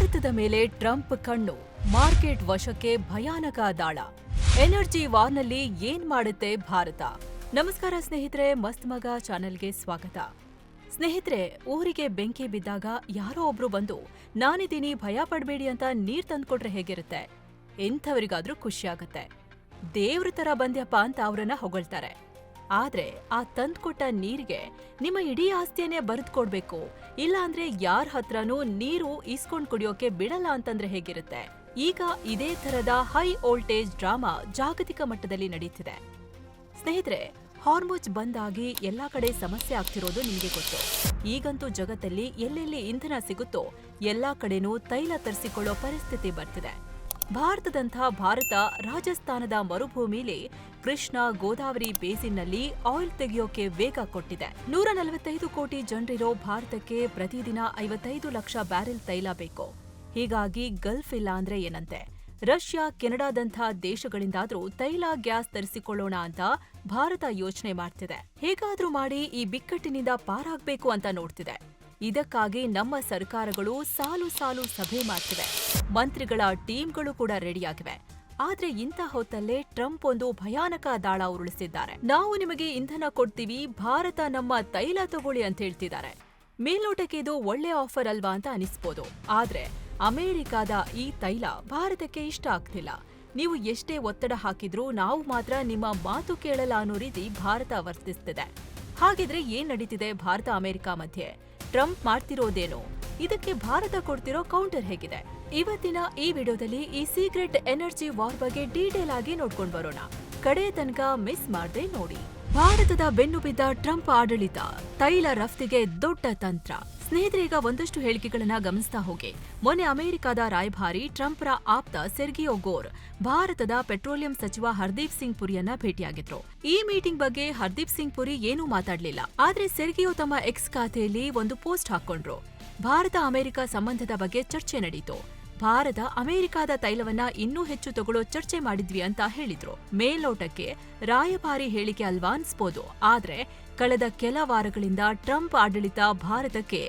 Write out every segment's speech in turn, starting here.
ಭಾರತದ ಮೇಲೆ ಟ್ರಂಪ್ ಕಣ್ಣು, ಮಾರ್ಕೆಟ್ ವಶಕ್ಕೆ ಭಯಾನಕ ದಾಳ. ಎನರ್ಜಿ ವಾರ್ನಲ್ಲಿ ಏನ್ ಮಾಡುತ್ತೆ ಭಾರತ? ನಮಸ್ಕಾರ ಸ್ನೇಹಿತರೆ, ಮಸ್ತ್ ಮಗ ಚಾನೆಲ್ಗೆ ಸ್ವಾಗತ. ಸ್ನೇಹಿತರೆ, ಊರಿಗೆ ಬೆಂಕಿ ಬಿದ್ದಾಗ ಯಾರೋ ಒಬ್ರು ಬಂದು ನಾನಿದ್ದೀನಿ ಭಯ ಪಡ್ಬೇಡಿ ಅಂತ ನೀರ್ ತಂದ್ಕೊಟ್ರೆ ಹೇಗಿರುತ್ತೆ? ಎಂಥವರಿಗಾದ್ರೂ ಖುಷಿ ಆಗತ್ತೆ. ದೇವ್ರ ತರ ಬಂದ್ಯಪ್ಪ ಅಂತ ಅವ್ರನ್ನ ಹೊಗಳ್ತಾರೆ. ಆದ್ರೆ ಆ ತಂದ್ಕೊಟ್ಟ ನೀರಿಗೆ ನಿಮ್ಮ ಇಡೀ ಆಸ್ತಿಯನ್ನೇ ಬರೆದ್ಕೊಡ್ಬೇಕು, ಇಲ್ಲ ಅಂದ್ರೆ ಯಾರ ಹತ್ರನೂ ನೀರು ಈಸ್ಕೊಂಡ್ ಕುಡಿಯೋಕೆ ಬಿಡಲ್ಲ ಅಂತಂದ್ರೆ ಹೇಗಿರುತ್ತೆ? ಈಗ ಇದೇ ತರದ ಹೈ ವೋಲ್ಟೇಜ್ ಡ್ರಾಮಾ ಜಾಗತಿಕ ಮಟ್ಟದಲ್ಲಿ ನಡೀತಿದೆ. ಸ್ನೇಹಿತರೆ, ಹಾರ್ಮುಜ್ ಬಂದಾಗಿ ಎಲ್ಲಾ ಕಡೆ ಸಮಸ್ಯೆ ಆಗ್ತಿರೋದು ನಿಮಗೆ ಗೊತ್ತು. ಈಗಂತೂ ಜಗತ್ತಲ್ಲಿ ಎಲ್ಲೆಲ್ಲಿ ಇಂಧನ ಸಿಗುತ್ತೋ ಎಲ್ಲಾ ಕಡೆನೂ ತೈಲ ತರಿಸಿಕೊಳ್ಳೋ ಪರಿಸ್ಥಿತಿ ಬರ್ತಿದೆ. ಭಾರತ ರಾಜಸ್ಥಾನದ ಮರುಭೂಮಿಲಿ ಕೃಷ್ಣ ಗೋದಾವರಿ ಬೇಸಿನ್ನಲ್ಲಿ ಆಯಿಲ್ ತೆಗೆಯೋಕೆ ವೇಗ ಕೊಟ್ಟಿದೆ. 145 ಕೋಟಿ ಜನರಿರೋ ಭಾರತಕ್ಕೆ ಪ್ರತಿದಿನ 55 ಲಕ್ಷ ಬ್ಯಾರೆಲ್ ತೈಲ ಬೇಕು. ಹೀಗಾಗಿ ಗಲ್ಫ್ ಇಲ್ಲ ಅಂದ್ರೆ ಏನಂತೆ, ರಷ್ಯಾ, ಕೆನಡಾದಂಥ ದೇಶಗಳಿಂದಾದ್ರೂ ತೈಲ ಗ್ಯಾಸ್ ತರಿಸಿಕೊಳ್ಳೋಣ ಅಂತ ಭಾರತ ಯೋಚನೆ ಮಾಡ್ತಿದೆ. ಹೇಗಾದ್ರೂ ಮಾಡಿ ಈ ಬಿಕ್ಕಟ್ಟಿನಿಂದ ಪಾರಾಗ್ಬೇಕು ಅಂತ ನೋಡ್ತಿದೆ. ಇದಕ್ಕಾಗಿ ನಮ್ಮ ಸರ್ಕಾರಗಳು ಸಾಲು ಸಾಲು ಸಭೆ ಮಾಡ್ತಿವೆ. ಮಂತ್ರಿಗಳ ಟೀಮ್ಗಳು ಕೂಡ ರೆಡಿಯಾಗಿವೆ. ಆದ್ರೆ ಇಂಥ ಹೊತ್ತಲ್ಲೇ ಟ್ರಂಪ್ ಒಂದು ಭಯಾನಕ ದಾಳ ಉರುಳಿಸಿದ್ದಾರೆ. ನಾವು ನಿಮಗೆ ಇಂಧನ ಕೊಡ್ತೀವಿ, ಭಾರತ ನಮ್ಮ ತೈಲ ತಗೊಳ್ಳಿ ಅಂತ ಹೇಳ್ತಿದ್ದಾರೆ. ಮೇಲ್ನೋಟಕ್ಕೆ ಇದು ಒಳ್ಳೆ ಆಫರ್ ಅಲ್ವಾ ಅಂತ ಅನಿಸ್ಬೋದು. ಆದ್ರೆ ಅಮೆರಿಕಾದ ಈ ತೈಲ ಭಾರತಕ್ಕೆ ಇಷ್ಟ ಆಗ್ತಿಲ್ಲ. ನೀವು ಎಷ್ಟೇ ಒತ್ತಡ ಹಾಕಿದ್ರೂ ನಾವು ಮಾತ್ರ ನಿಮ್ಮ ಮಾತು ಕೇಳಲ್ಲ ಅನ್ನೋ ರೀತಿ ಭಾರತ ವರ್ತಿಸ್ತಿದೆ. ಹಾಗಿದ್ರೆ ಏನ್ ನಡೀತಿದೆ ಭಾರತ ಅಮೆರಿಕ ಮಧ್ಯೆ? ಟ್ರಂಪ್ ಮಾಡ್ತಿರೋದೇನು? ಇದಕ್ಕೆ ಭಾರತ ಕೊಡ್ತಿರೋ ಕೌಂಟರ್ ಹೇಗಿದೆ? ಇವತ್ತಿನ ಈ ವಿಡಿಯೋದಲ್ಲಿ ಈ ಸೀಕ್ರೆಟ್ ಎನರ್ಜಿ ವಾರ್ ಬಗ್ಗೆ ಡೀಟೇಲ್ ಆಗಿ ನೋಡ್ಕೊಂಡು ಬರೋಣ. ಕಡೆ ತನಕ ಮಿಸ್ ಮಾಡದೆ ನೋಡಿ. ಭಾರತದ ಬೆನ್ನು ಬಿದ್ದ ಟ್ರಂಪ್ ಆಡಳಿತ, ತೈಲ ರಫ್ತಿಗೆ ದೊಡ್ಡ ತಂತ್ರ. ಸ್ನೇಹಿತರೆ, ಈಗ ಒಂದಷ್ಟು ಹೇಳಿಕೆಗಳನ್ನ ಗಮನಿಸ್ತಾ ಹೋಗಿ. ಮೊನ್ನೆ ಅಮೆರಿಕದ ರಾಯಭಾರಿ ಟ್ರಂಪ್ರ ಆಪ್ತ ಸೆರ್ಗಿಯೋ ಗೋರ್ ಭಾರತದ ಪೆಟ್ರೋಲಿಯಂ ಸಚಿವ ಹರ್ದೀಪ್ ಸಿಂಗ್ ಪುರಿಯನ್ನ ಭೇಟಿಯಾಗಿದ್ರು. ಈ ಮೀಟಿಂಗ್ ಬಗ್ಗೆ ಹರ್ದೀಪ್ ಸಿಂಗ್ ಪುರಿ ಏನೂ ಮಾತಾಡ್ಲಿಲ್ಲ. ಆದ್ರೆ ಸೆರ್ಗಿಯೋ ತಮ್ಮ ಎಕ್ಸ್ ಖಾತೆಯಲ್ಲಿ ಒಂದು ಪೋಸ್ಟ್ ಹಾಕೊಂಡ್ರು. ಭಾರತ ಅಮೆರಿಕ ಸಂಬಂಧದ ಬಗ್ಗೆ ಚರ್ಚೆ ನಡೀತು. ಭಾರತ ಅಮೆರಿಕದ ತೈಲವನ್ನ ಇನ್ನೂ ಹೆಚ್ಚು ತಗೊಳ್ಳೋ ಚರ್ಚೆ ಮಾಡಿದ್ವಿ ಅಂತ ಹೇಳಿದ್ರು. ಮೇಲ್ನೋಟಕ್ಕೆ ರಾಯಭಾರಿ ಹೇಳಿಕೆ ಅಲ್ವಾ ಅನ್ಸ್ಬೋದು. ಆದ್ರೆ ಕಳೆದ ಕೆಲ ವಾರಗಳಿಂದ ಟ್ರಂಪ್ ಆಡಳಿತ ಭಾರತಕ್ಕೆ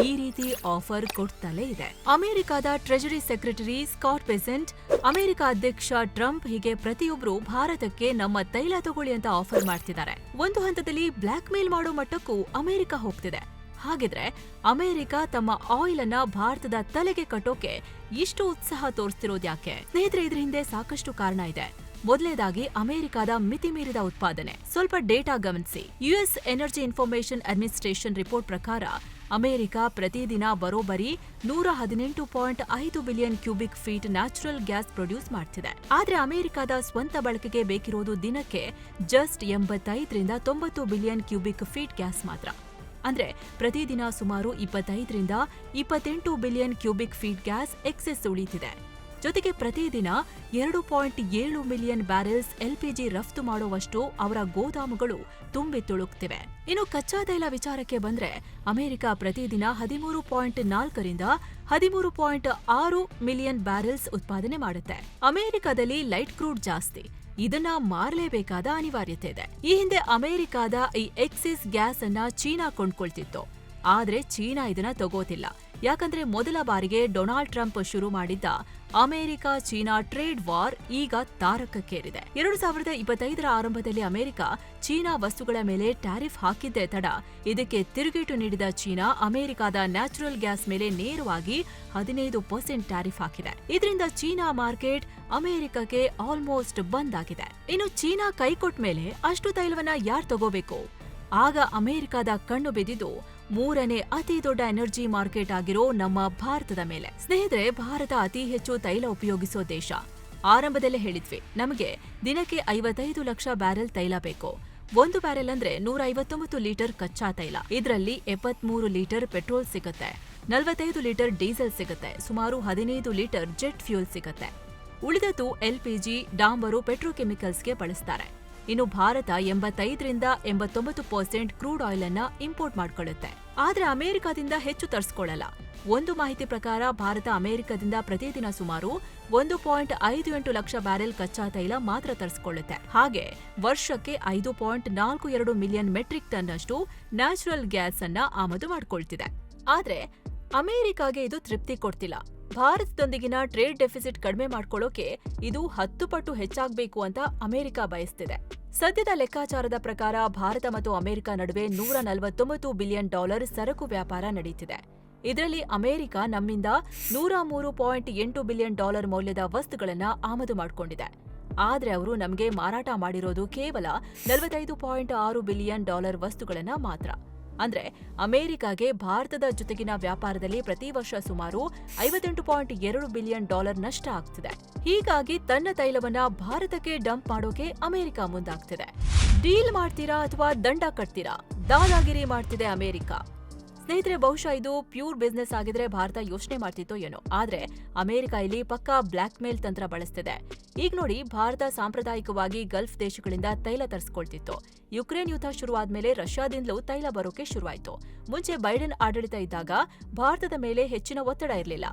ಈ ರೀತಿ ಆಫರ್ ಕೊಡ್ತಲೇ ಇದೆ. ಅಮೆರಿಕದ treasury secretary Scott Besant, America ಅಧ್ಯಕ್ಷ ಟ್ರಂಪ್, ಹೀಗೆ ಪ್ರತಿಯೊಬ್ರು ಭಾರತಕ್ಕೆ ನಮ್ಮ ತೈಲ ತಗೊಳ್ಳಿ ಅಂತ ಆಫರ್ ಮಾಡ್ತಿದ್ದಾರೆ. ಒಂದು ಹಂತದಲ್ಲಿ ಬ್ಲಾಕ್ ಮೇಲ್ ಮಾಡೋ ಮಟ್ಟಕ್ಕೂ ಅಮೆರಿಕ ಹೋಗ್ತಿದೆ. ಹಾಗಿದ್ರೆ ಅಮೆರಿಕ ತಮ್ಮ ಆಯಿಲ್ ಅನ್ನ ಭಾರತದ ತಲೆಗೆ ಕಟ್ಟೋಕೆ ಇಷ್ಟು ಉತ್ಸಾಹ ತೋರಿಸ್ತಿರೋದು ಯಾಕೆ? ಸ್ನೇಹಿತರೆ, ಇದ್ರ ಹಿಂದೆ ಸಾಕಷ್ಟು ಕಾರಣ ಇದೆ. ಮೊದಲನೇದಾಗಿ ಅಮೆರಿಕದ ಮಿತಿಮೀರಿದ ಉತ್ಪಾದನೆ. ಸ್ವಲ್ಪ ಡೇಟಾ ಗಮನಿಸಿ. US energy information administration report ಪ್ರಕಾರ ಅಮೆರಿಕ ಪ್ರತಿದಿನ ಬರೋಬ್ಬರಿ 118.5 billion cubic feet natural gas produce ಮಾಡ್ತಿದೆ. ಆದ್ರೆ ಅಮೆರಿಕದ ಸ್ವಂತ ಬಳಕೆಗೆ ಬೇಕಿರೋದು ದಿನಕ್ಕೆ ಜಸ್ಟ್ 85ರಿಂದ 90 ಬಿಲಿಯನ್ ಕ್ಯೂಬಿಕ್ ಫೀಟ್ ಗ್ಯಾಸ್ ಮಾತ್ರ. ಅಂದ್ರೆ ಪ್ರತಿದಿನ ಸುಮಾರು 25ರಿಂದ 28 billion cubic feet gas excess ಉಳಿತಿದೆ. ಜೊತೆಗೆ ಪ್ರತಿದಿನ 2.7 ಮಿಲಿಯನ್ ಬ್ಯಾರೆಲ್ಸ್ LPG ರಫ್ತು ಮಾಡುವಷ್ಟು ಅವರ ಗೋದಾಮುಗಳು ತುಂಬಿ ತುಳುಕ್ತಿವೆ. ಇನ್ನು ಕಚ್ಚಾ ತೈಲ ವಿಚಾರಕ್ಕೆ ಬಂದ್ರೆ ಅಮೆರಿಕ ಪ್ರತಿದಿನ 13.4ರಿಂದ 13.6 ಮಿಲಿಯನ್ ಬ್ಯಾರೆಲ್ಸ್ ಉತ್ಪಾದನೆ ಮಾಡುತ್ತೆ. ಅಮೆರಿಕದಲ್ಲಿ ಲೈಟ್ ಕ್ರೂಡ್ ಜಾಸ್ತಿ. ಇದನ್ನ ಮಾರಲೇಬೇಕಾದ ಅನಿವಾರ್ಯತೆ ಇದೆ. ಈ ಹಿಂದೆ ಅಮೆರಿಕದ ಈ ಎಕ್ಸಿಸ್ ಗ್ಯಾಸ್ ಅನ್ನ ಚೀನಾ ಕೊಂಡ್ಕೊಳ್ತಿತ್ತು. ಆದ್ರೆ ಚೀನಾ ಇದನ್ನ ತಗೋತಿಲ್ಲ. ಯಾಕಂದ್ರೆ ಮೊದಲ ಬಾರಿಗೆ ಡೊನಾಲ್ಡ್ ಟ್ರಂಪ್ ಶುರು ಮಾಡಿದ್ದ ಅಮೆರಿಕ ಚೀನಾ ಟ್ರೇಡ್ ವಾರ್ ಈಗ ತಾರಕಕ್ಕೇರಿದೆ. 2025ರ ಆರಂಭದಲ್ಲಿ ಅಮೆರಿಕ ಚೀನಾ ವಸ್ತುಗಳ ಮೇಲೆ ಟ್ಯಾರಿಫ್ ಹಾಕಿದ್ದೇ ತಡ ಇದಕ್ಕೆ ತಿರುಗೇಟು ನೀಡಿದ ಚೀನಾ ಅಮೆರಿಕದ ನ್ಯಾಚುರಲ್ ಗ್ಯಾಸ್ ಮೇಲೆ ನೇರವಾಗಿ 15% ಟ್ಯಾರಿಫ್ ಹಾಕಿದೆ. ಇದರಿಂದ ಚೀನಾ ಮಾರ್ಕೆಟ್ ಅಮೆರಿಕಕ್ಕೆ ಆಲ್ಮೋಸ್ಟ್ ಬಂದ್ ಆಗಿದೆ. ಇನ್ನು ಚೀನಾ ಕೈಕೊಟ್ಟ ಮೇಲೆ ಅಷ್ಟು ತೈಲವನ್ನ ಯಾರು ತಗೋಬೇಕು? ಆಗ ಅಮೆರಿಕದ ಕಣ್ಣು ಬಿದ್ದಿದ್ದು 3ನೇ ಅತಿ ದೊಡ್ಡ ಎನರ್ಜಿ ಮಾರ್ಕೆಟ್ ಆಗಿರೋ ನಮ್ಮ ಭಾರತದ ಮೇಲೆ. ಸ್ನೇಹಿತರೆ, ಭಾರತ ಅತಿ ಹೆಚ್ಚು ತೈಲ ಉಪಯೋಗಿಸೋ ದೇಶ. ಆರಂಭದಲ್ಲೇ ಹೇಳಿದ್ವಿ, ನಮಗೆ ದಿನಕ್ಕೆ 55 ಲಕ್ಷ ಬ್ಯಾರೆಲ್ ತೈಲ ಬೇಕು. 1 ಬ್ಯಾರೆಲ್ ಅಂದ್ರೆ 159 ಲೀಟರ್ ಕಚ್ಚಾ ತೈಲ. ಇದರಲ್ಲಿ 73 ಲೀಟರ್ ಪೆಟ್ರೋಲ್ ಸಿಗುತ್ತೆ, 45 ಲೀಟರ್ ಡೀಸೆಲ್ ಸಿಗುತ್ತೆ, ಸುಮಾರು 15 ಲೀಟರ್ ಜೆಟ್ ಫ್ಯೂಲ್ ಸಿಗುತ್ತೆ. ಉಳಿದದ್ದು LPG, ಡಾಂಬರು, ಪೆಟ್ರೋಕೆಮಿಕಲ್ಸ್ಗೆ ಬಳಸ್ತಾರೆ. ಇನ್ನು ಭಾರತ 85ರಿಂದ 89% ಕ್ರೂಡ್ ಆಯಿಲ್ ಅನ್ನ ಇಂಪೋರ್ಟ್ ಮಾಡ್ಕೊಳ್ಳುತ್ತೆ. ಆದ್ರೆ ಅಮೆರಿಕದಿಂದ ಹೆಚ್ಚು ತರಿಸ್ಕೊಳ್ಳಲ್ಲ. ಒಂದು ಮಾಹಿತಿ ಪ್ರಕಾರ ಭಾರತ ಅಮೆರಿಕದಿಂದ ಪ್ರತಿದಿನ ಸುಮಾರು 1.58 ಲಕ್ಷ ಬ್ಯಾರೆಲ್ ಕಚ್ಚಾ ತೈಲ ಮಾತ್ರ ತರಿಸಿಕೊಳ್ಳುತ್ತೆ. ಹಾಗೆ ವರ್ಷಕ್ಕೆ 5.42 ಮಿಲಿಯನ್ ಮೆಟ್ರಿಕ್ ಟನ್ ಅಷ್ಟು ನ್ಯಾಚುರಲ್ ಗ್ಯಾಸ್ ಅನ್ನ ಆಮದು ಮಾಡಿಕೊಳ್ತಿದೆ. ಆದ್ರೆ ಅಮೆರಿಕಾಗೆ ಇದು ತೃಪ್ತಿ ಕೊಡ್ತಿಲ್ಲ. ಭಾರತದೊಂದಿಗಿನ ಟ್ರೇಡ್ ಡೆಫಿಸಿಟ್ ಕಡಿಮೆ ಮಾಡ್ಕೊಳ್ಳೋಕೆ ಇದು 10 ಪಟ್ಟು ಹೆಚ್ಚಾಗಬೇಕು ಅಂತ ಅಮೆರಿಕ ಬಯಸ್ತಿದೆ. ಸದ್ಯದ ಲೆಕ್ಕಾಚಾರದ ಪ್ರಕಾರ ಭಾರತ ಮತ್ತು ಅಮೆರಿಕ ನಡುವೆ $149 ಬಿಲಿಯನ್ ಸರಕು ವ್ಯಾಪಾರ ನಡೀತಿದೆ. ಇದರಲ್ಲಿ ಅಮೆರಿಕ ನಮ್ಮಿಂದ $103.8 ಬಿಲಿಯನ್ ಮೌಲ್ಯದ ವಸ್ತುಗಳನ್ನ ಆಮದು ಮಾಡಿಕೊಂಡಿದೆ. ಆದ್ರೆ ಅವರು ನಮಗೆ ಮಾರಾಟ ಮಾಡಿರೋದು ಕೇವಲ $45.6 ಬಿಲಿಯನ್ ವಸ್ತುಗಳನ್ನ ಮಾತ್ರ. ಅಂದ್ರೆ ಅಮೆರಿಕಾಗೆ ಭಾರತದ ಜೊತೆಗಿನ ವ್ಯಾಪಾರದಲ್ಲಿ ಪ್ರತಿ ವರ್ಷ ಸುಮಾರು $58.2 ಬಿಲಿಯನ್ ನಷ್ಟ ಆಗ್ತಿದೆ. ಹೀಗಾಗಿ ತನ್ನ ತೈಲವನ್ನ ಭಾರತಕ್ಕೆ ಡಂಪ್ ಮಾಡೋಕೆ ಅಮೆರಿಕ ಮುಂದಾಗ್ತಿದೆ. ಡೀಲ್ ಮಾಡ್ತೀರಾ ಅಥವಾ ದಂಡ ಕಟ್ತೀರಾ? ದಾದಾಗಿರಿ ಮಾಡ್ತಿದೆ ಅಮೆರಿಕ. ಸ್ನೇಹಿತರೆ, ಬಹುಶಃ ಇದು ಪ್ಯೂರ್ ಬಿಸ್ನೆಸ್ ಆಗಿದ್ರೆ ಭಾರತ ಯೋಚನೆ ಮಾಡ್ತಿತ್ತೋ ಏನೋ. ಆದ್ರೆ ಅಮೆರಿಕ ಇಲ್ಲಿ ಪಕ್ಕಾ ಬ್ಲಾಕ್ ಮೇಲ್ ತಂತ್ರ ಬಳಸ್ತಿದೆ. ಈಗ ನೋಡಿ, ಭಾರತ ಸಾಂಪ್ರದಾಯಿಕವಾಗಿ ಗಲ್ಫ್ ದೇಶಗಳಿಂದ ತೈಲ ತರಿಸ್ಕೊಳ್ತಿತ್ತು. ಯುಕ್ರೇನ್ ಯುದ್ಧ ಶುರುವಾದ್ಮೇಲೆ ರಷ್ಯಾದಿಂದಲೂ ತೈಲ ಬರೋಕೆ ಶುರುವಾಯಿತು. ಮುಂಚೆ ಬೈಡೆನ್ ಆಡಳಿತ ಇದ್ದಾಗ ಭಾರತದ ಮೇಲೆ ಹೆಚ್ಚಿನ ಒತ್ತಡ ಇರಲಿಲ್ಲ.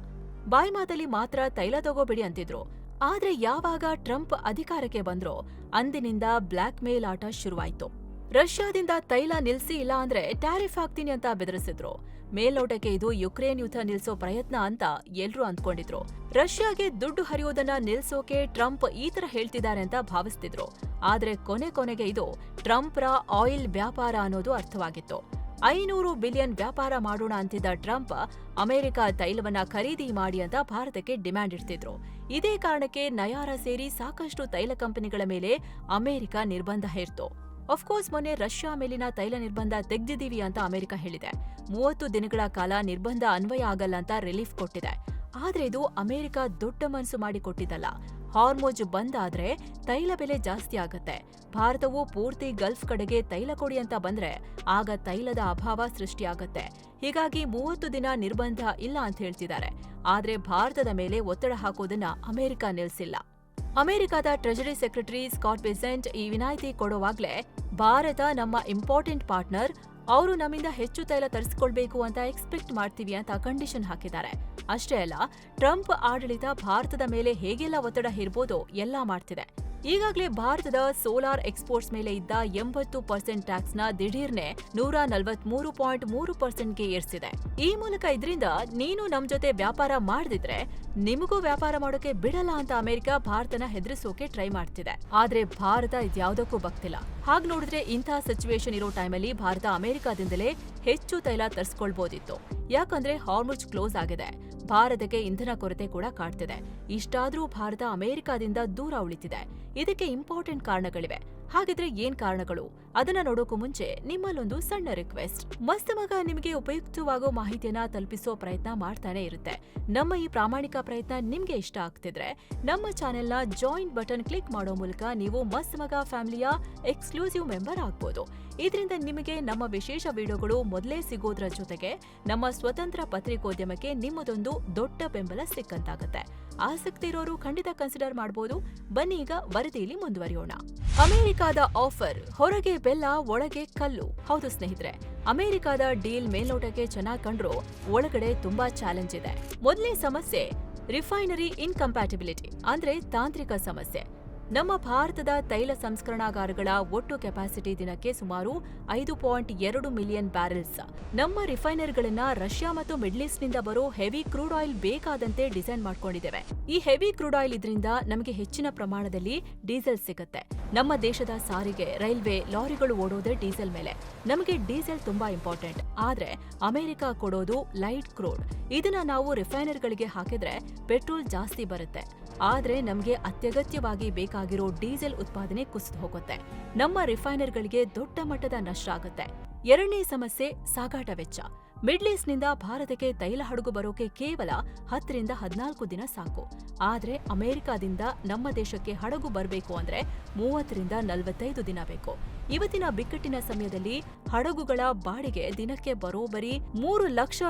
ಬಾಯಿ ಮಾತಲ್ಲಿ ಮಾತ್ರ ತೈಲ ತಗೋಬಿಡಿ ಅಂತಿದ್ರು. ಆದ್ರೆ ಯಾವಾಗ ಟ್ರಂಪ್ ಅಧಿಕಾರಕ್ಕೆ ಬಂದ್ರೋ ಅಂದಿನಿಂದ ಬ್ಲಾಕ್ ಮೇಲ್ ಆಟ ಶುರುವಾಯಿತು. ರಷ್ಯಾದಿಂದ ತೈಲ ನಿಲ್ಸಿ, ಇಲ್ಲ ಅಂದ್ರೆ ಟ್ಯಾರಿಫ್ ಹಾಕ್ತೀನಿ ಅಂತ ಬೆದರಿಸಿದ್ರು. ಮೇಲ್ನೋಟಕ್ಕೆ ಇದು ಯುಕ್ರೇನ್ ಯುದ್ಧ ನಿಲ್ಸೋ ಪ್ರಯತ್ನ ಅಂತ ಎಲ್ರೂ ಅಂದ್ಕೊಂಡಿದ್ರು. ರಷ್ಯಾಗೆ ದುಡ್ಡು ಹರಿಯೋದನ್ನ ನಿಲ್ಸೋಕೆ ಟ್ರಂಪ್ ಈ ತರ ಹೇಳ್ತಿದ್ದಾರೆ ಅಂತ ಭಾವಿಸ್ತಿದ್ರು. ಆದ್ರೆ ಕೊನೆಗೆ ಇದು ಟ್ರಂಪ್ರ ಆಯಿಲ್ ವ್ಯಾಪಾರ ಅನ್ನೋದು ಅರ್ಥವಾಗಿತ್ತು. 500 ಬಿಲಿಯನ್ ವ್ಯಾಪಾರ ಮಾಡೋಣ ಅಂತಿದ್ದ ಟ್ರಂಪ್ ಅಮೆರಿಕ ತೈಲವನ್ನ ಖರೀದಿ ಮಾಡಿ ಅಂತ ಭಾರತಕ್ಕೆ ಡಿಮ್ಯಾಂಡ್ ಇಡ್ತಿದ್ರು. ಇದೇ ಕಾರಣಕ್ಕೆ ನಯಾರ ಸೇರಿ ಸಾಕಷ್ಟು ತೈಲ ಕಂಪನಿಗಳ ಮೇಲೆ ಅಮೆರಿಕ ನಿರ್ಬಂಧ ಹೇರ್ತು. ಅಫ್ಕೋರ್ಸ್ ಮೊನ್ನೆ ರಷ್ಯಾ ಮೇಲಿನ ತೈಲ ನಿರ್ಬಂಧ ತೆಗ್ದಿದೀವಿ ಅಂತ ಅಮೆರಿಕ ಹೇಳಿದೆ. 30 ದಿನಗಳ ಕಾಲ ನಿರ್ಬಂಧ ಅನ್ವಯ ಆಗಲ್ಲ ಅಂತ ರಿಲೀಫ್ ಕೊಟ್ಟಿದೆ. ಆದ್ರೆ ಇದು ಅಮೆರಿಕ ದೊಡ್ಡ ಮನಸ್ಸು ಮಾಡಿ ಕೊಟ್ಟಿದ್ದಲ್ಲ. ಹಾರ್ಮೋಜ್ ಬಂದ್ ಆದ್ರೆ ತೈಲ ಬೆಲೆ ಜಾಸ್ತಿ ಆಗತ್ತೆ. ಭಾರತವು ಪೂರ್ತಿ ಗಲ್ಫ್ ಕಡೆಗೆ ತೈಲ ಕೊಡಿ ಅಂತ ಬಂದ್ರೆ ಆಗ ತೈಲದ ಅಭಾವ ಸೃಷ್ಟಿಯಾಗತ್ತೆ. ಹೀಗಾಗಿ 30 ದಿನ ನಿರ್ಬಂಧ ಇಲ್ಲ ಅಂತ ಹೇಳ್ತಿದ್ದಾರೆ. ಆದ್ರೆ ಭಾರತದ ಮೇಲೆ ಒತ್ತಡ ಹಾಕೋದನ್ನ ಅಮೆರಿಕ ನಿಲ್ಸಿಲ್ಲ. ಅಮೆರಿಕದ ಟ್ರೆಜರಿ ಸೆಕ್ರೆಟರಿ ಸ್ಕಾಟ್ ಬೆಸೆಂಟ್ ಈ ವಿನಾಯಿತಿ ಕೊಡೋವಾಗ್ಲೇ ಭಾರತ ನಮ್ಮ ಇಂಪಾರ್ಟೆಂಟ್ ಪಾರ್ಟ್ನರ್, ಅವರು ನಮ್ಮಿಂದ ಹೆಚ್ಚು ತೈಲ ತರಿಸಿಕೊಳ್ಬೇಕು ಅಂತ ಎಕ್ಸ್ಪೆಕ್ಟ್ ಮಾಡ್ತೀವಿ ಅಂತ ಕಂಡೀಷನ್ ಹಾಕಿದ್ದಾರೆ. ಅಷ್ಟೇ ಅಲ್ಲ, ಟ್ರಂಪ್ ಆಡಳಿತ ಭಾರತದ ಮೇಲೆ ಹೇಗೆಲ್ಲ ಒತ್ತಡ ಹೇರ್ಬೋದೋ ಎಲ್ಲಾ ಮಾಡ್ತಿದೆ. ಈಗಾಗಲೇ ಭಾರತದ ಸೋಲಾರ್ ಎಕ್ಸ್ಪೋರ್ಟ್ಸ್ ಮೇಲೆ ಇದ್ದ 80% ಟ್ಯಾಕ್ಸ್ನ ದಿಢೀರ್ನೆ 143.3%ಗೆ ಏರ್ಸಿದೆ. ಈ ಮೂಲಕ ಇದರಿಂದ ನೀನು ನಮ್ ಜೊತೆ ವ್ಯಾಪಾರ ಮಾಡದಿದ್ರೆ ನಿಮಗೂ ವ್ಯಾಪಾರ ಮಾಡೋಕೆ ಬಿಡಲ್ಲ ಅಂತ ಅಮೆರಿಕ ಭಾರತನ ಹೆದರಿಸೋಕೆ ಟ್ರೈ ಮಾಡ್ತಿದೆ. ಆದ್ರೆ ಭಾರತ ಇದ್ಯಾವುದಕ್ಕೂ ಬಗ್ತಿಲ್ಲ. ಹಾಗ್ ನೋಡಿದ್ರೆ ಇಂಥ ಸಿಚುವೇಶನ್ ಇರೋ ಟೈಮಲ್ಲಿ ಭಾರತ ಅಮೆರಿಕದಿಂದಲೇ ಹೆಚ್ಚು ತೈಲ ತರಿಸ್ಕೊಳ್ಬೋದಿತ್ತು. ಯಾಕಂದ್ರೆ ಹಾರ್ಮುಜ್ ಕ್ಲೋಸ್ ಆಗಿದೆ. ಭಾರತಕ್ಕೆ ಇಂಧನ ಕೊರತೆ ಕೂಡ ಕಾಡ್ತಿದೆ. ಇಷ್ಟಾದ್ರೂ ಭಾರತ ಅಮೆರಿಕದಿಂದ ದೂರ ಉಳಿತಿದೆ. ಇದಕ್ಕೆ ಇಂಪಾರ್ಟೆಂಟ್ ಕಾರಣಗಳಿವೆ. ಹಾಗಿದ್ರೆ ಏನ್ ಕಾರಣಗಳು? ಅದನ್ನ ನೋಡೋಕು ಮುಂಚೆ ನಿಮ್ಮಲ್ಲೊಂದು ಸಣ್ಣ ರಿಕ್ವೆಸ್ಟ್. ಮಸ್ತ್ ಮಗ ನಿಮಗೆ ಉಪಯುಕ್ತವಾಗೋ ಮಾಹಿತಿಯನ್ನ ತಲುಪಿಸೋ ಪ್ರಯತ್ನ ಮಾಡ್ತಾನೆ ಇರುತ್ತೆ. ನಮ್ಮ ಈ ಪ್ರಾಮಾಣಿಕ ಪ್ರಯತ್ನ ನಿಮ್ಗೆ ಇಷ್ಟ ಆಗ್ತಿದ್ರೆ ನಮ್ಮ ಚಾನೆಲ್ನ ಜಾಯಿನ್ ಬಟನ್ ಕ್ಲಿಕ್ ಮಾಡೋ ಮೂಲಕ ನೀವು ಮಸ್ತ್ ಮಗ ಫ್ಯಾಮಿಲಿಯ ಎಕ್ಸ್ಕ್ಲೂಸಿವ್ ಮೆಂಬರ್ ಆಗ್ಬೋದು. ಇದರಿಂದ ನಿಮಗೆ ನಮ್ಮ ವಿಶೇಷ ವಿಡಿಯೋಗಳು ಮೊದಲೇ ಸಿಗೋದ್ರ ಜೊತೆಗೆ ನಮ್ಮ ಸ್ವತಂತ್ರ ಪತ್ರಿಕೋದ್ಯಮಕ್ಕೆ ನಿಮ್ಮದೊಂದು ದೊಡ್ಡ ಬೆಂಬಲ ಸಿಕ್ಕಂತಾಗತ್ತೆ. ಆಸಕ್ತಿ ಇರೋರು ಖಂಡಿತ ಕನ್ಸಿಡರ್ ಮಾಡಬಹುದು. ಬನ್ನಿ ಈಗ ವರದಿಯಲ್ಲಿ ಮುಂದುವರಿಯೋಣ. ಅಮೆರಿಕದ ಆಫರ್, ಹೊರಗೆ ಬೆಲ್ಲ ಒಳಗೆ ಕಲ್ಲು. ಹೌದು ಸ್ನೇಹಿತರೆ, ಅಮೆರಿಕದ ಡೀಲ್ ಮೇಲ್ನೋಟಕ್ಕೆ ಚೆನ್ನಾಗಿ ಕಂಡ್ರು ಒಳಗಡೆ ತುಂಬಾ ಚಾಲೆಂಜ್ ಇದೆ. ಮೊದಲನೇ ಸಮಸ್ಯೆ ರಿಫೈನರಿ ಇನ್ಕಂಪ್ಯಾಟಿಬಿಲಿಟಿ, ಅಂದ್ರೆ ತಾಂತ್ರಿಕ ಸಮಸ್ಯೆ. ನಮ್ಮ ಭಾರತದ ತೈಲ ಸಂಸ್ಕರಣಾಗಾರಗಳ ಒಟ್ಟು ಕೆಪಾಸಿಟಿ ದಿನಕ್ಕೆ ಸುಮಾರು 5.2 ಮಿಲಿಯನ್ ಬ್ಯಾರೆಲ್ಸ್. ನಮ್ಮ ರಿಫೈನರಿಗಳನ್ನ ರಷ್ಯಾ ಮತ್ತು ಮಿಡ್ಲ್ ಈಸ್ಟ್ ನಿಂದ ಬರೋ ಹೆವಿ ಕ್ರೂಡ್ ಆಯಿಲ್ ಬೇಕಾದಂತೆ ಡಿಸೈನ್ ಮಾಡ್ಕೊಂಡಿದ್ದೇವೆ. ಈ ಹೆವಿ ಕ್ರೂಡ್ ಆಯಿಲ್ ಇದರಿಂದ ನಮಗೆ ಹೆಚ್ಚಿನ ಪ್ರಮಾಣದಲ್ಲಿ ಡೀಸೆಲ್ ಸಿಗುತ್ತೆ. ನಮ್ಮ ದೇಶದ ಸಾರಿಗೆ, ರೈಲ್ವೆ, ಲಾರಿಗಳು ಓಡೋದೇ ಡೀಸೆಲ್ ಮೇಲೆ. ನಮಗೆ ಡೀಸೆಲ್ ತುಂಬಾ ಇಂಪಾರ್ಟೆಂಟ್. ಆದ್ರೆ ಅಮೆರಿಕ ಕೊಡೋದು ಲೈಟ್ ಕ್ರೂಡ್. ಇದನ್ನ ನಾವು ರಿಫೈನರಿಗಳಿಗೆ ಹಾಕಿದ್ರೆ ಪೆಟ್ರೋಲ್ ಜಾಸ್ತಿ ಬರುತ್ತೆ. ಆದ್ರೆ ನಮಗೆ ಅತ್ಯಗತ್ಯವಾಗಿ ಬೇಕಾಗಿರೋ ಡೀಸೆಲ್ ಉತ್ಪಾದನೆ ಕುಸಿದು ಹೋಗುತ್ತೆ. ನಮ್ಮ ರಿಫೈನರ್ಗಳಿಗೆ ದೊಡ್ಡ ಮಟ್ಟದ ನಷ್ಟ ಆಗುತ್ತೆ. ಎರಡನೇ ಸಮಸ್ಯೆ ಸಾಗಾಟ ವೆಚ್ಚ. ಮಿಡ್ಲ್ ಈಸ್ಟ್ ನಿಂದ ಭಾರತಕ್ಕೆ ತೈಲ ಹಡಗು ಬರೋಕೆ ಕೇವಲ 10 ರಿಂದ 14 ದಿನ ಸಾಕು. ಆದ್ರೆ ಅಮೆರಿಕದಿಂದ ನಮ್ಮ ದೇಶಕ್ಕೆ ಹಡಗು ಬರಬೇಕು ಅಂದ್ರೆ 30 ರಿಂದ 45 ದಿನ ಬೇಕು. ಇವತ್ತಿನ ಬಿಕ್ಕಟ್ಟಿನ ಸಮಯದಲ್ಲಿ ಹಡಗುಗಳ ಬಾಡಿಗೆ ದಿನಕ್ಕೆ ಬರೋಬ್ಬರಿ $3 ಲಕ್ಷ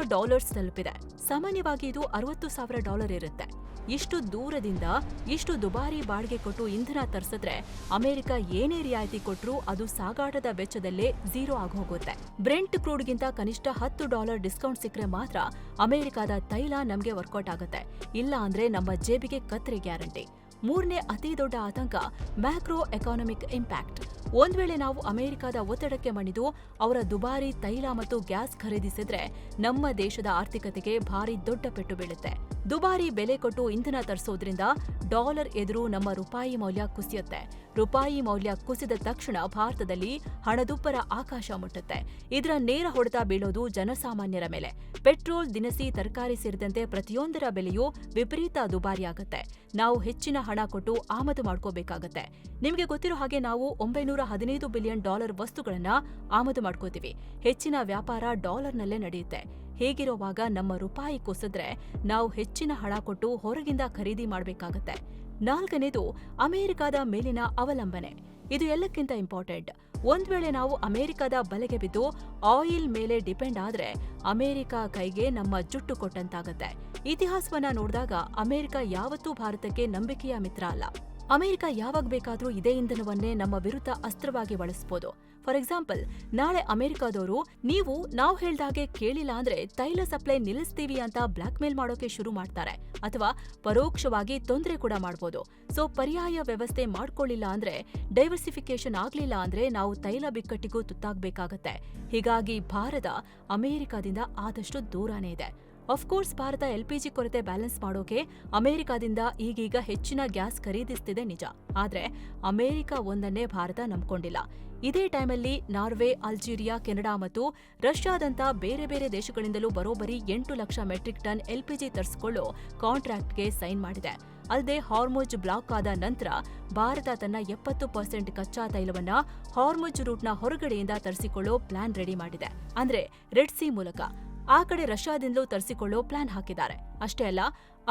ತಲುಪಿದೆ. ಸಾಮಾನ್ಯವಾಗಿ ಇದು $60,000 ಇರುತ್ತೆ. ಇಷ್ಟು ದೂರದಿಂದ ಇಷ್ಟು ದುಬಾರಿ ಬಾಡಿಗೆ ಕೊಟ್ಟು ಇಂಧನ ತರಿಸಿದ್ರೆ ಅಮೆರಿಕ ಏನೇ ರಿಯಾಯಿತಿ ಕೊಟ್ರೂ ಅದು ಸಾಗಾಟದ ವೆಚ್ಚದಲ್ಲೇ ಝೀರೋ ಆಗೋಗುತ್ತೆ. ಬ್ರೆಂಟ್ ಕ್ರೂಡ್ಗಿಂತ ಕನಿಷ್ಠ $10 ಡಿಸ್ಕೌಂಟ್ ಸಿಕ್ಕರೆ ಮಾತ್ರ ಅಮೆರಿಕದ ತೈಲ ನಮ್ಗೆ ವರ್ಕೌಟ್ ಆಗುತ್ತೆ. ಇಲ್ಲ ಅಂದ್ರೆ ನಮ್ಮ ಜೇಬಿಗೆ ಕತ್ತರಿ ಗ್ಯಾರಂಟಿ. ಮೂರನೇ ಅತಿ ದೊಡ್ಡ ಆತಂಕ ಮ್ಯಾಕ್ರೋ ಎಕಾನಮಿಕ್ ಇಂಪ್ಯಾಕ್ಟ್. ಒಂದ್ ವೇಳೆ ನಾವು ಅಮೆರಿಕದ ಒತ್ತಡಕ್ಕೆ ಮಣಿದು ಅವರ ದುಬಾರಿ ತೈಲ ಮತ್ತು ಗ್ಯಾಸ್ ಖರೀದಿಸಿದ್ರೆ ನಮ್ಮ ದೇಶದ ಆರ್ಥಿಕತೆಗೆ ಭಾರಿ ದೊಡ್ಡ ಪೆಟ್ಟು ಬೀಳುತ್ತೆ. ದುಬಾರಿ ಬೆಲೆ ಕೊಟ್ಟು ಇಂಧನ ತರಿಸೋದ್ರಿಂದ ಡಾಲರ್ ಎದುರು ನಮ್ಮ ರೂಪಾಯಿ ಮೌಲ್ಯ ಕುಸಿಯುತ್ತೆ. ರೂಪಾಯಿ ಮೌಲ್ಯ ಕುಸಿದ ತಕ್ಷಣ ಭಾರತದಲ್ಲಿ ಹಣದುಬ್ಬರ ಆಕಾಶ ಮುಟ್ಟುತ್ತೆ. ಇದರ ನೇರ ಹೊಡೆತ ಬೀಳೋದು ಜನಸಾಮಾನ್ಯರ ಮೇಲೆ. ಪೆಟ್ರೋಲ್, ದಿನಸಿ, ತರಕಾರಿ ಸೇರಿದಂತೆ ಪ್ರತಿಯೊಂದರ ಬೆಲೆಯೂ ವಿಪರೀತ ದುಬಾರಿಯಾಗುತ್ತೆ. ನಾವು ಹೆಚ್ಚಿನ ಹಣ ಕೊಟ್ಟು ಆಮದು ಮಾಡ್ಕೋಬೇಕಾಗತ್ತೆ. ನಿಮಗೆ ಗೊತ್ತಿರೋ ಹಾಗೆ ನಾವು $915 ಬಿಲಿಯನ್ ವಸ್ತುಗಳನ್ನ ಆಮದು ಮಾಡ್ಕೋತೀವಿ. ಹೆಚ್ಚಿನ ವ್ಯಾಪಾರ ಡಾಲರ್ನಲ್ಲೇ ನಡೆಯುತ್ತೆ. ಹೀಗಿರುವಾಗ ನಮ್ಮ ರೂಪಾಯಿ ಕುಸಿದ್ರೆ ನಾವು ಹೆಚ್ಚಿನ ಹಣ ಕೊಟ್ಟು ಹೊರಗಿಂದ ಖರೀದಿ ಮಾಡಬೇಕಾಗತ್ತೆ. 4ನೇದು ಅಮೆರಿಕದ ಮೇಲಿನ ಅವಲಂಬನೆ. ಇದು ಎಲ್ಲಕ್ಕಿಂತ ಇಂಪಾರ್ಟೆಂಟ್. ಒಂದ್ ವೇಳೆ ನಾವು ಅಮೆರಿಕದ ಬಲೆಗೆ ಬಿದ್ದು ಆಯಿಲ್ ಮೇಲೆ ಡಿಪೆಂಡ್ ಆದ್ರೆ ಅಮೆರಿಕ ಕೈಗೆ ನಮ್ಮ ಜುಟ್ಟು ಕೊಟ್ಟಂತಾಗತ್ತೆ. ಇತಿಹಾಸವನ್ನ ನೋಡಿದಾಗ ಅಮೆರಿಕ ಯಾವತ್ತೂ ಭಾರತಕ್ಕೆ ನಂಬಿಕೆಯ ಮಿತ್ರ ಅಲ್ಲ. ಅಮೆರಿಕ ಯಾವಾಗ ಬೇಕಾದ್ರೂ ಇದೇ ಇಂಧನವನ್ನೇ ನಮ್ಮ ವಿರುದ್ಧ ಅಸ್ತ್ರವಾಗಿ ಬಳಸಬಹುದು. ಫಾರ್ ಎಕ್ಸಾಂಪಲ್, ನಾಳೆ ಅಮೆರಿಕದವರು ನಾವು ಹೇಳ್ದಾಗೆ ಕೇಳಿಲ್ಲ ಅಂದ್ರೆ ತೈಲ ಸಪ್ಲೈ ನಿಲ್ಲಿಸ್ತೀವಿ ಅಂತ ಬ್ಲಾಕ್ ಮೇಲ್ ಮಾಡೋಕೆ ಶುರು ಮಾಡ್ತಾರೆ, ಅಥವಾ ಪರೋಕ್ಷವಾಗಿ ತೊಂದರೆ ಕೂಡ ಮಾಡಬಹುದು. ಸೊ ಪರ್ಯಾಯ ವ್ಯವಸ್ಥೆ ಮಾಡ್ಕೊಳ್ಳಿಲ್ಲ ಅಂದ್ರೆ, ಡೈವರ್ಸಿಫಿಕೇಶನ್ ಆಗ್ಲಿಲ್ಲ ಅಂದ್ರೆ ನಾವು ತೈಲ ಬಿಕ್ಕಟ್ಟಿಗೂ ತುತ್ತಾಗಬೇಕಾಗತ್ತೆ. ಹೀಗಾಗಿ ಭಾರತ ಅಮೆರಿಕದಿಂದ ಆದಷ್ಟು ದೂರನೇ ಇದೆ. ಅಫ್ಕೋರ್ಸ್, ಭಾರತ LPG ಕೊರತೆ ಬ್ಯಾಲೆನ್ಸ್ ಮಾಡೋಕೆ ಅಮೆರಿಕದಿಂದ ಈಗೀಗ ಹೆಚ್ಚಿನ ಗ್ಯಾಸ್ ಖರೀದಿಸ್ತಿದೆ ನಿಜ. ಆದ್ರೆ ಅಮೆರಿಕ ಒಂದನ್ನೇ ಭಾರತ ನಂಬ್ಕೊಂಡಿಲ್ಲ. ಇದೇ ಟೈಮಲ್ಲಿ ನಾರ್ವೆ, ಅಲ್ಜೀರಿಯಾ, ಕೆನಡಾ ಮತ್ತು ರಷ್ಯಾದಂಥ ಬೇರೆ ಬೇರೆ ದೇಶಗಳಿಂದಲೂ ಬರೋಬ್ಬರಿ 8 ಲಕ್ಷ ಮೆಟ್ರಿಕ್ ಟನ್ LPG ತರಿಸಿಕೊಳ್ಳೋ ಕಾಂಟ್ರಾಕ್ಟ್ಗೆ ಸೈನ್ ಮಾಡಿದೆ. ಅಲ್ಲದೆ ಹಾರ್ಮುಜ್ ಬ್ಲಾಕ್ ಆದ ನಂತರ ಭಾರತ ತನ್ನ 70% ಕಚ್ಚಾ ತೈಲವನ್ನ ಹಾರ್ಮುಜ್ ರೂಟ್ನ ಹೊರಗಡೆಯಿಂದ ತರಿಸಿಕೊಳ್ಳೋ ಪ್ಲಾನ್ ರೆಡಿ ಮಾಡಿದೆ. ಅಂದ್ರೆ ರೆಡ್ ಸಿ ಮೂಲಕ. ಆ ಕಡೆ ರಷ್ಯಾದಿಂದಲೂ ತರಿಸಿಕೊಳ್ಳೋ ಪ್ಲಾನ್ ಹಾಕಿದ್ದಾರೆ. ಅಷ್ಟೇ ಅಲ್ಲ,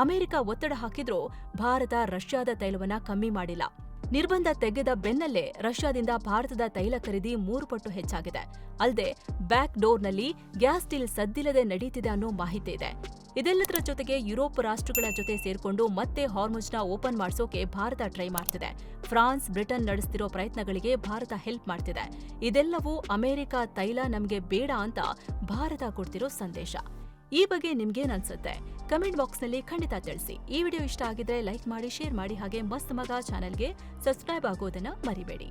ಅಮೆರಿಕ ಒತ್ತಡ ಹಾಕಿದ್ರೂ ಭಾರತ ರಷ್ಯಾದ ತೈಲವನ್ನ ಕಮ್ಮಿ ಮಾಡಿಲ್ಲ. ನಿರ್ಬಂಧ ತೆಗೆದ ಬೆನ್ನಲ್ಲೇ ರಷ್ಯಾದಿಂದ ಭಾರತದ ತೈಲ ಖರೀದಿ 3 ಪಟ್ಟು ಹೆಚ್ಚಾಗಿದೆ. ಅಲ್ಲದೆ ಬ್ಯಾಕ್ ಡೋರ್ನಲ್ಲಿ ಗ್ಯಾಸ್ ಡೀಲ್ ಸದ್ದಿಲ್ಲದೆ ನಡೀತಿದೆ ಅನ್ನೋ ಮಾಹಿತಿ ಇದೆ. ಇದೆಲ್ಲದರ ಜೊತೆಗೆ ಯುರೋಪ್ ರಾಷ್ಟ್ರಗಳ ಜೊತೆ ಸೇರ್ಕೊಂಡು ಮತ್ತೆ ಹಾರ್ಮುಜ್ನ ಓಪನ್ ಮಾಡಿಸೋಕೆ ಭಾರತ ಟ್ರೈ ಮಾಡ್ತಿದೆ. ಫ್ರಾನ್ಸ್, ಬ್ರಿಟನ್ ನಡೆಸ್ತಿರೋ ಪ್ರಯತ್ನಗಳಿಗೆ ಭಾರತ ಹೆಲ್ಪ್ ಮಾಡ್ತಿದೆ. ಇದೆಲ್ಲವೂ ಅಮೆರಿಕ ತೈಲ ನಮ್ಗೆ ಬೇಡ ಅಂತ ಭಾರತ ಕೊಡ್ತಿರೋ ಸಂದೇಶ. ಈ ಬಗ್ಗೆ ನಿಮ್ಗೇನ್ ಅನ್ಸುತ್ತೆ? ಕಮೆಂಟ್ ಬಾಕ್ಸ್ನಲ್ಲಿ ಖಂಡಿತ ತಿಳಿಸಿ. ಈ ವಿಡಿಯೋ ಇಷ್ಟ ಆಗಿದ್ರೆ ಲೈಕ್ ಮಾಡಿ, ಶೇರ್ ಮಾಡಿ, ಹಾಗೆ ಮಸ್ತ್ ಮಗ ಚಾನೆಲ್ಗೆ ಸಬ್ಸ್ಕ್ರೈಬ್ ಆಗೋದನ್ನ ಮರಿಬೇಡಿ.